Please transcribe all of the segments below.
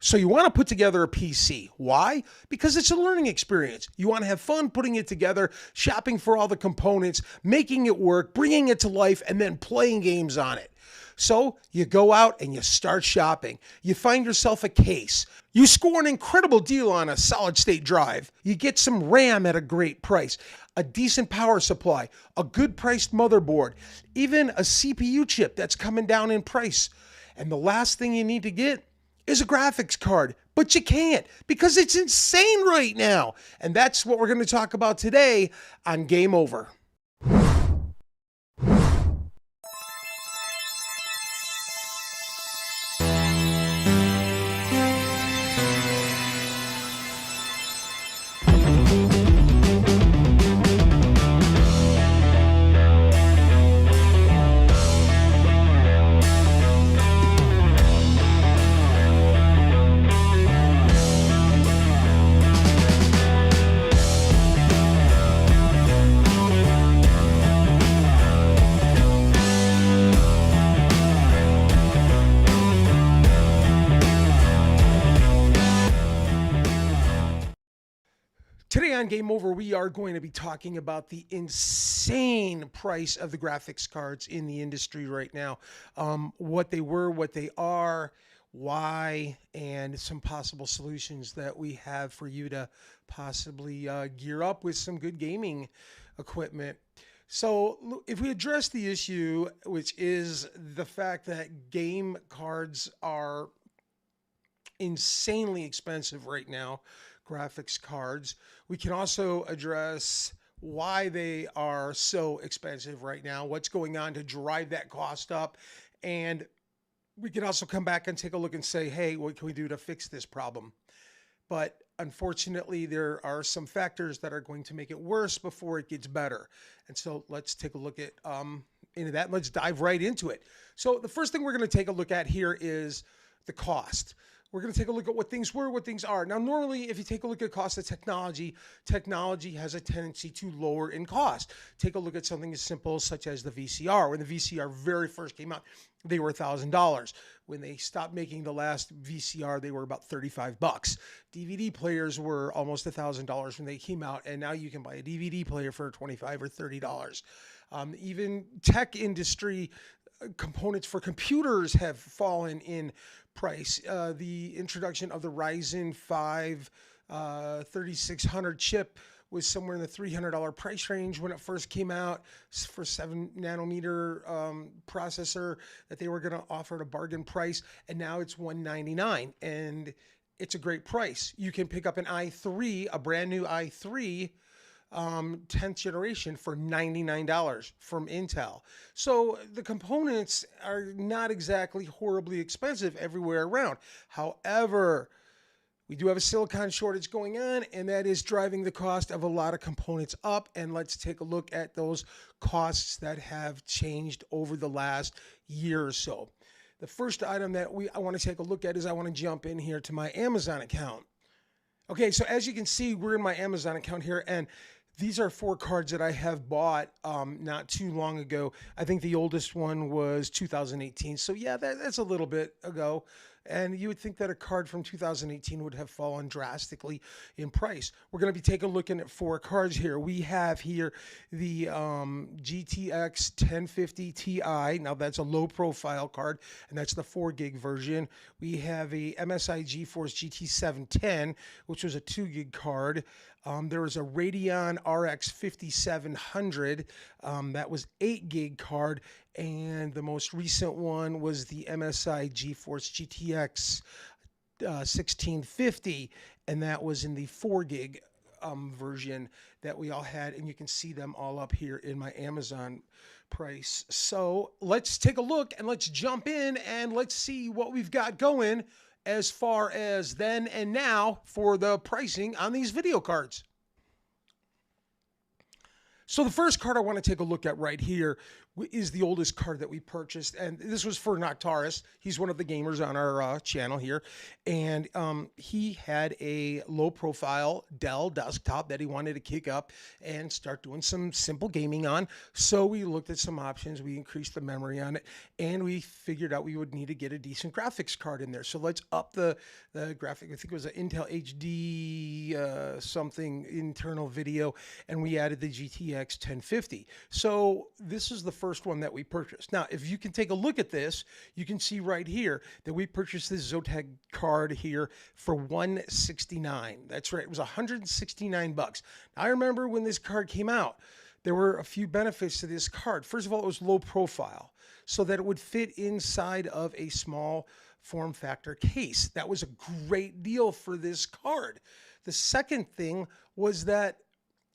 So you want to put together a PC. Why? Because it's a learning experience. You want to have fun putting it together, shopping for all the components, making it work, bringing it to life, and then playing games on it. So you go out and you start shopping. You find yourself a case. You score an incredible deal on a solid state drive. You get some RAM at a great price, a decent power supply, a good priced motherboard, even a CPU chip that's coming down in price. And the last thing you need to get is a graphics card, but you can't because it's insane right now. And that's what we're going to talk about today on Game Over. Today on Game Over, we are going to be talking about the insane price of the graphics cards in the industry right now. What they were, what they are, why, and some possible solutions that we have for you to possibly gear up with some good gaming equipment. So if we address the issue, which is the fact that game cards are insanely expensive right now, graphics cards. We can also address why they are so expensive right now, what's going on to drive that cost up, and we can also come back and take a look and say, hey, what can we do to fix this problem? But unfortunately, there are some factors that are going to make it worse before it gets better. And so let's take a look at into that. Let's dive right into it. So the first thing we're going to take a look at here is the cost. We're going to take a look at what things were, what things are. Now, normally, if you take a look at cost of technology, technology has a tendency to lower in cost. Take a look at something as simple such as the VCR. When the VCR very first came out, they were $1,000. When they stopped making the last VCR, they were about $35. DVD players were almost $1,000 when they came out, and now you can buy a DVD player for $25 or $30. Even tech industry components for computers have fallen in price. The introduction of the Ryzen 5 3600 chip was somewhere in the $300 price range when it first came out for 7 nanometer processor that they were going to offer at a bargain price, and now it's $199, and it's a great price. You can pick up an i3, a brand new i3 10th generation for $99 from Intel. So the components are not exactly horribly expensive everywhere around. However, we do have a silicon shortage going on, and that is driving the cost of a lot of components up. And let's take a look at those costs that have changed over the last year or so. The first item that I want to take a look at is I want to jump in here to my Amazon account. Okay, so as you can see, we're in my Amazon account here, and these are 4 cards that I have bought not too long ago. I think the oldest one was 2018. So yeah, that's a little bit ago. And you would think that a card from 2018 would have fallen drastically in price. We're going to be taking a look at 4 cards here. We have here the GTX 1050 Ti. Now that's a low profile card, and that's the 4 gig version. We have a MSI GeForce GT 710, which was a 2 gig card. There was a Radeon RX 5700 that was 8 gig card, and the most recent one was the MSI GeForce GTX 1650, and that was in the 4 gig version that we all had, and you can see them all up here in my Amazon price. So let's take a look and let's jump in and let's see what we've got going as far as then and now for the pricing on these video cards. So the first card I want to take a look at right here is the oldest card that we purchased, and this was for Noctaris. He's one of the gamers on our channel here, and he had a low-profile Dell desktop that he wanted to kick up and start doing some simple gaming on. So we looked at some options, we increased the memory on it, and we figured out we would need to get a decent graphics card in there. So let's up the graphic. I think it was an Intel HD something internal video, and we added the GTX 1050. So this is the first one that we purchased. Now, if you can take a look at this, you can see right here that we purchased this Zotac card here for $169. That's right, it was $169. Now, I remember when this card came out, there were a few benefits to this card. First of all, it was low profile, so that it would fit inside of a small form factor case. That was a great deal for this card. The second thing was that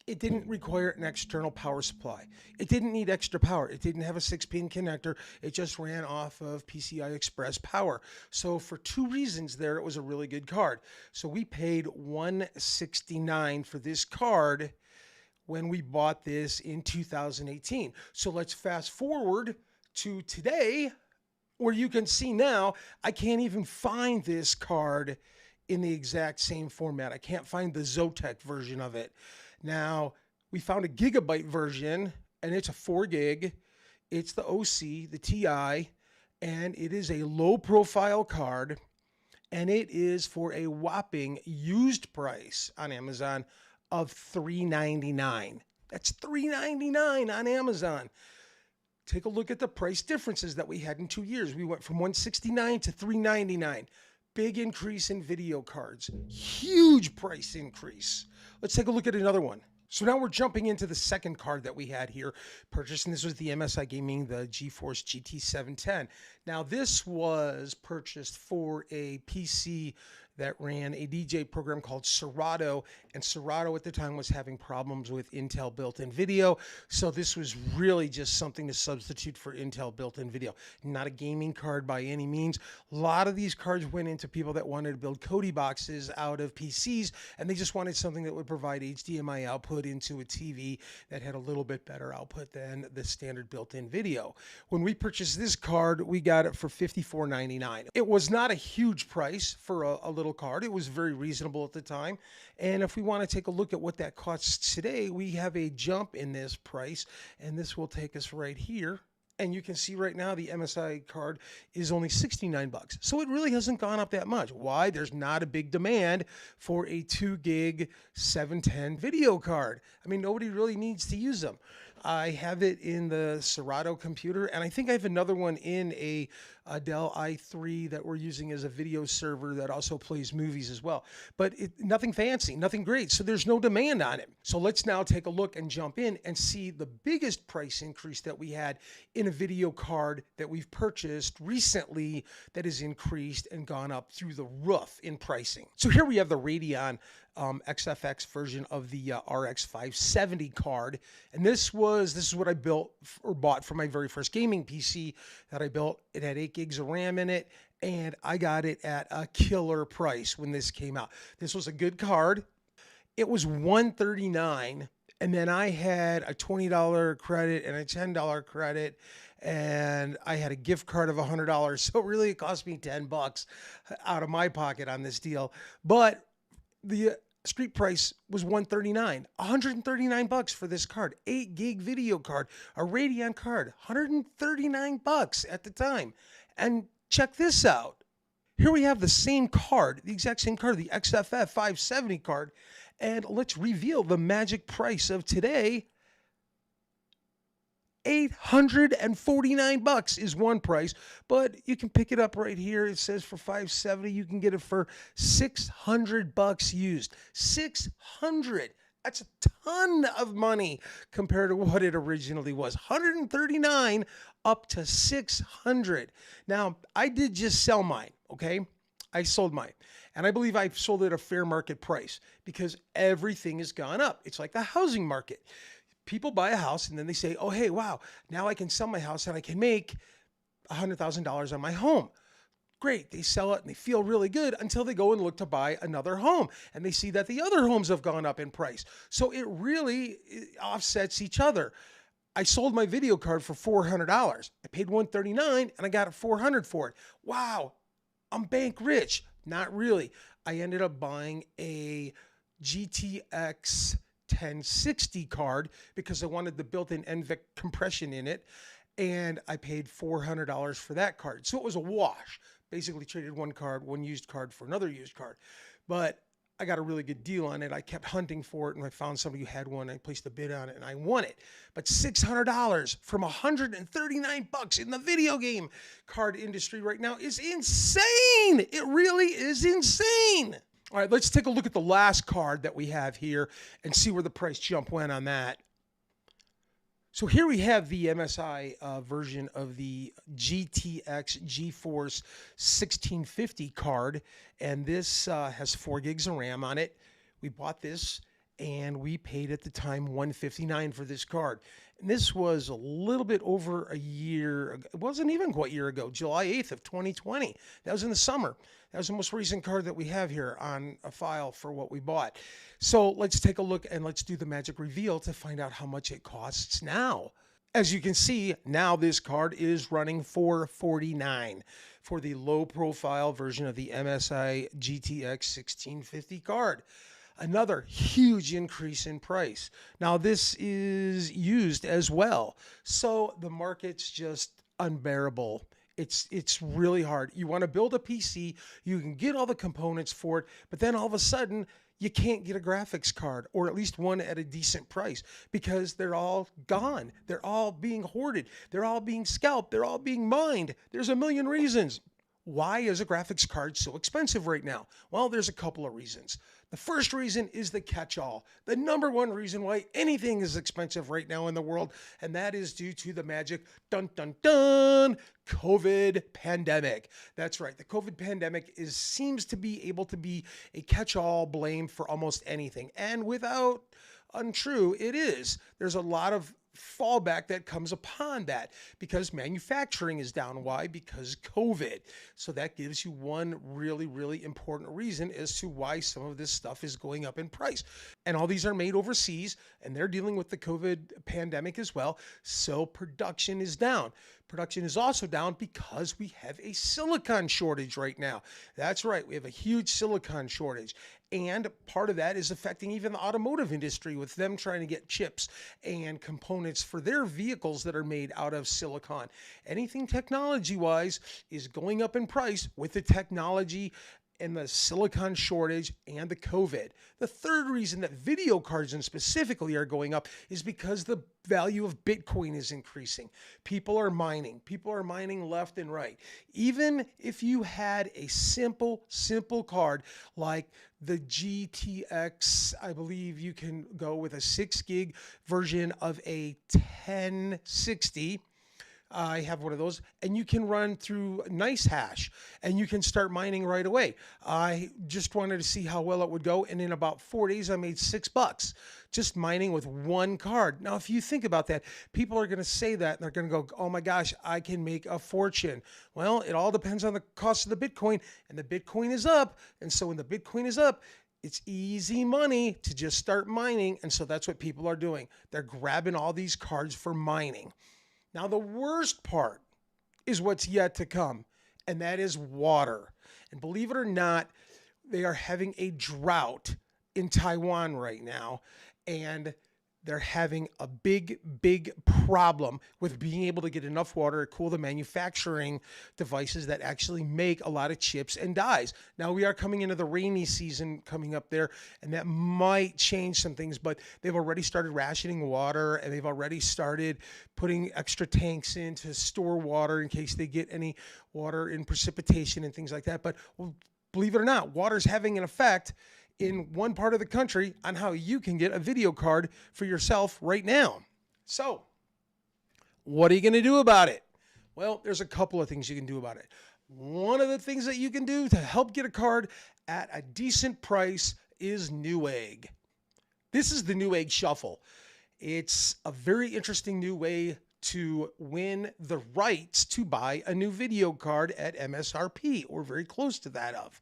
it didn't require an external power supply. It didn't need extra power. It didn't have a 6-pin connector. It just ran off of PCI Express power. So for two reasons there, it was a really good card. So we paid $169 for this card when we bought this in 2018. So let's fast forward to today, where you can see now, I can't even find this card in the exact same format. I can't find the Zotac version of it. Now, we found a gigabyte version, and it's a 4 gig. It's the OC, the TI, and it is a low profile card, and it is for a whopping used price on Amazon of $399. That's $399 on Amazon. Take a look at the price differences that we had in 2 years. We went from $169 to $399. Big increase in video cards. Huge price increase. Let's take a look at another one. So now we're jumping into the second card that we had here purchased, and this was the MSI Gaming, the GeForce GT 710. Now this was purchased for a PC that ran a DJ program called Serato, and Serato at the time was having problems with Intel built-in video. So this was really just something to substitute for Intel built-in video. Not a gaming card by any means. A lot of these cards went into people that wanted to build Kodi boxes out of PCs, and they just wanted something that would provide HDMI output into a TV that had a little bit better output than the standard built-in video. When we purchased this card, we got it for $54.99. It was not a huge price for a little card. It was very reasonable at the time. And if we want to take a look at what that costs today, we have a jump in this price, and this will take us right here. And you can see right now the MSI card is only $69. So it really hasn't gone up that much. Why? There's not a big demand for a 2 gig 710 video card. I mean, nobody really needs to use them. I have it in the Serato computer, and I think I have another one in a Dell i3 that we're using as a video server that also plays movies as well. But nothing fancy, nothing great, so there's no demand on it. So let's now take a look and jump in and see the biggest price increase that we had in a video card that we've purchased recently that has increased and gone up through the roof in pricing. So here we have the Radeon XFX version of the RX 570 card, and this is what I built or bought for my very first gaming PC that I built. It had 8 gigs of RAM in it, and I got it at a killer price when this came out. This was a good card. It was $139, and then I had a $20 credit and a $10 credit, and I had a gift card of $100. So really it cost me $10 out of my pocket on this deal. But the street price was $139, $139 for this card, 8 gig video card, a Radeon card, $139 at the time. And check this out. Here we have the same card, the exact same card, the XFF 570 card. And let's reveal the magic price of today. $849 is one price, but you can pick it up right here. It says for $570, you can get it for $600 used. $600. That's a ton of money compared to what it originally was. $139 up to $600. Now, I did just sell mine, okay? I sold mine. And I believe I sold it at a fair market price because everything has gone up. It's like the housing market. People buy a house and then they say, oh, hey, wow, now I can sell my house and I can make $100,000 on my home. Great. They sell it and they feel really good until they go and look to buy another home. And they see that the other homes have gone up in price. So it really offsets each other. I sold my video card for $400. I paid $139 and I got a $400 for it. Wow, I'm bank rich. Not really. I ended up buying a GTX 1060 card because I wanted the built-in NVIC compression in it, and I paid $400 for that card. So it was a wash. Basically traded one used card for another used card. But I got a really good deal on it. I kept hunting for it, and I found somebody who had one. I placed a bid on it and I won it. But $600 from $139 in the video game card industry right now is insane. It really is insane. All right, let's take a look at the last card that we have here and see where the price jump went on that. So here we have the MSI version of the GTX GeForce 1650 card, and this has 4 gigs of RAM on it. We bought this, and we paid at the time $159 for this card. And this was a little bit over a year. It wasn't even quite a year ago, July 8th of 2020. That was in the summer. That was the most recent card that we have here on a file for what we bought. So let's take a look and let's do the magic reveal to find out how much it costs now. As you can see, now this card is running $449 for the low profile version of the MSI GTX 1650 card. Another huge increase in price. Now this is used as well. So the market's just unbearable. It's really hard. You want to build a PC, you can get all the components for it, but then all of a sudden you can't get a graphics card, or at least one at a decent price, because they're all gone. They're all being hoarded. They're all being scalped. They're all being mined. There's a million reasons. Why is a graphics card so expensive right now? Well, there's a couple of reasons. The first reason is the catch-all, the number one reason why anything is expensive right now in the world, and that is due to the magic dun-dun-dun COVID pandemic. That's right. The COVID pandemic seems to be able to be a catch-all blame for almost anything, and without untrue, it is. There's a lot of fallback that comes upon that because manufacturing is down. Why? Because COVID. So that gives you one really, really important reason as to why some of this stuff is going up in price. And all these are made overseas, and they're dealing with the COVID pandemic as well. So production is down. Production is also down because we have a silicon shortage right now. That's right. We have a huge silicon shortage. And part of that is affecting even the automotive industry with them trying to get chips and components for their vehicles that are made out of silicon. Anything technology-wise is going up in price with the technology and the silicon shortage and the COVID. The third reason that video cards and specifically are going up is because the value of Bitcoin is increasing. People are mining left and right. Even if you had a simple card like the GTX, I believe you can go with a 6 gig version of a 1060. I have one of those, and you can run through NiceHash and you can start mining right away. I just wanted to see how well it would go, and in about 4 days I made $6 just mining with one card. Now, if you think about that, people are going to say that and they're going to go, oh my gosh, I can make a fortune. Well, it all depends on the cost of the Bitcoin, and the Bitcoin is up. And so when the Bitcoin is up, it's easy money to just start mining. And so that's what people are doing. They're grabbing all these cards for mining. Now, the worst part is what's yet to come, and that is water. And believe it or not, they are having a drought in Taiwan right now, and they're having a big problem with being able to get enough water to cool the manufacturing devices that actually make a lot of chips and dies. Now, we are coming into the rainy season coming up there, and that might change some things, but they've already started rationing water, and they've already started putting extra tanks in to store water in case they get any water in precipitation and things like that. But well, believe it or not, water's having an effect in one part of the country on how you can get a video card for yourself right now. So, what are you going to do about it? Well, there's a couple of things you can do about it. One of the things that you can do to help get a card at a decent price is Newegg. This is the Newegg Shuffle. It's a very interesting new way to win the rights to buy a new video card at MSRP or very close to that of.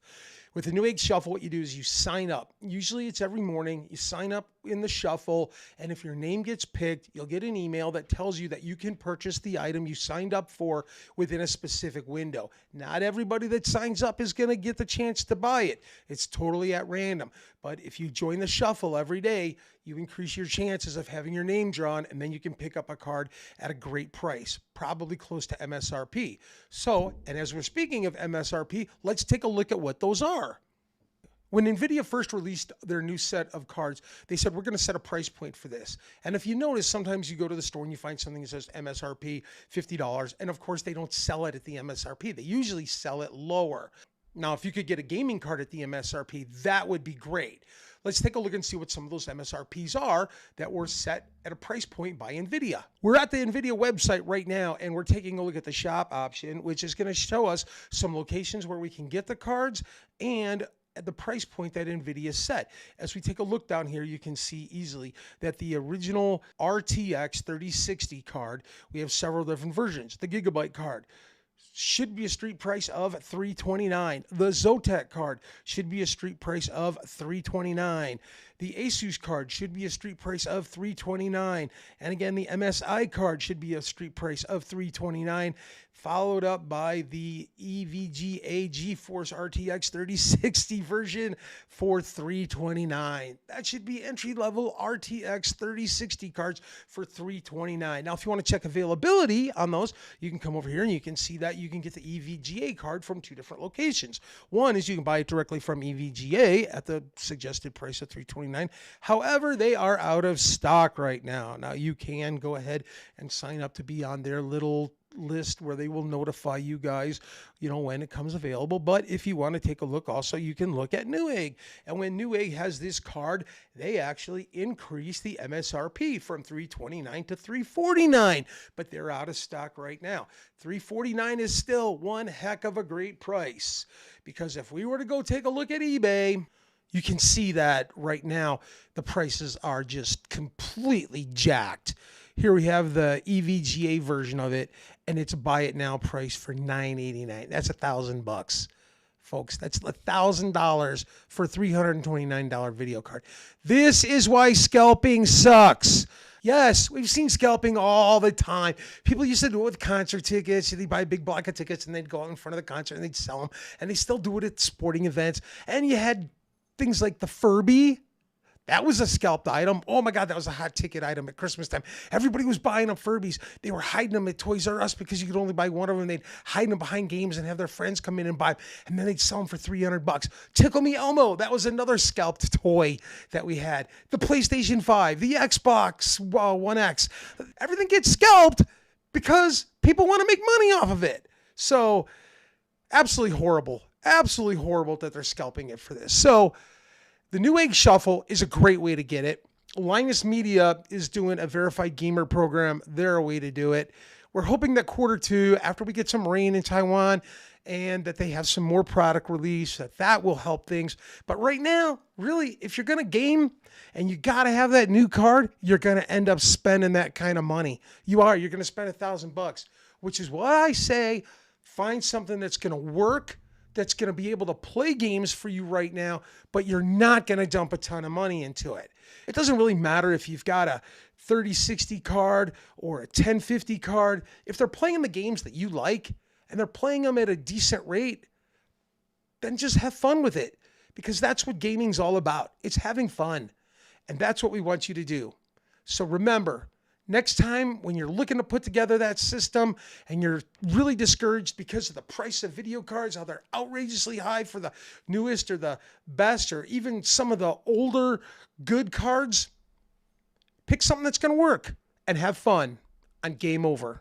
With the Newegg Shuffle, what you do is you sign up. Usually it's every morning. You sign up in the Shuffle, and if your name gets picked, you'll get an email that tells you that you can purchase the item you signed up for within a specific window. Not everybody that signs up is going to get the chance to buy it. It's totally at random. But if you join the Shuffle every day, you increase your chances of having your name drawn, and then you can pick up a card at a great price, probably close to MSRP. So, and as we're speaking of MSRP, let's take a look at what those are. When NVIDIA first released their new set of cards, they said, we're going to set a price point for this. And if you notice, sometimes you go to the store and you find something that says MSRP $50, and of course they don't sell it at the MSRP. They usually sell it lower. Now, if you could get a gaming card at the MSRP, that would be great. Let's take a look and see what some of those MSRPs are that were set at a price point by NVIDIA. We're at the NVIDIA website right now, and we're taking a look at the shop option, which is going to show us some locations where we can get the cards and at the price point that NVIDIA set. As we take a look down here, you can see easily that the original RTX 3060 card, we have several different versions. The Gigabyte card should be a street price of $329. The Zotac card should be a street price of $329. The Asus card should be a street price of $329. And again, the MSI card should be a street price of $329, followed up by the EVGA GeForce RTX 3060 version for $329. That should be entry-level RTX 3060 cards for $329. Now, if you want to check availability on those, you can come over here and you can see that you can get the EVGA card from two different locations. One is you can buy it directly from EVGA at the suggested price of $329. However, they are out of stock right now. Now, you can go ahead and sign up to be on their little list where they will notify you guys, when it comes available. But if you want to take a look also, you can look at Newegg. And when Newegg has this card, they actually increase the MSRP from $329 to $349, but they're out of stock right now. $349 is still one heck of a great price, because if we were to go take a look at eBay, you can see that right now the prices are just completely jacked. Here we have the EVGA version of it, and it's a buy it now price for $989. That's $1,000, folks. That's $1,000 for a $329 video card. This is why scalping sucks. Yes, we've seen scalping all the time. People used to do it with concert tickets. They'd buy a big block of tickets, and they'd go out in front of the concert, and they'd sell them. And they still do it at sporting events. And you had things like the Furby. That was a scalped item. Oh my God, that was a hot ticket item at Christmas time. Everybody was buying up Furbies. They were hiding them at Toys R Us because you could only buy one of them. They'd hide them behind games and have their friends come in and buy them. And then they'd sell them for $300. Tickle Me Elmo, that was another scalped toy that we had. The PlayStation 5, the Xbox One X. Everything gets scalped because people want to make money off of it. So absolutely horrible. Absolutely horrible that they're scalping it for this. So the Newegg Shuffle is a great way to get it. Linus Media is doing a verified gamer program. They're a way to do it. We're hoping that Q2, after we get some rain in Taiwan and that they have some more product release, that will help things. But right now, really, if you're going to game and you got to have that new card, you're going to end up spending that kind of money. You're going to spend $1,000, which is why I say find something that's going to work, that's going to be able to play games for you right now, but you're not going to dump a ton of money into it. It doesn't really matter if you've got a 3060 card or a 1050 card. If they're playing the games that you like and they're playing them at a decent rate, then just have fun with it, because that's what gaming's all about. It's having fun, and that's what we want you to do. So remember, next time when you're looking to put together that system and you're really discouraged because of the price of video cards, how they're outrageously high for the newest or the best, or even some of the older good cards, pick something that's going to work and have fun on Game Over.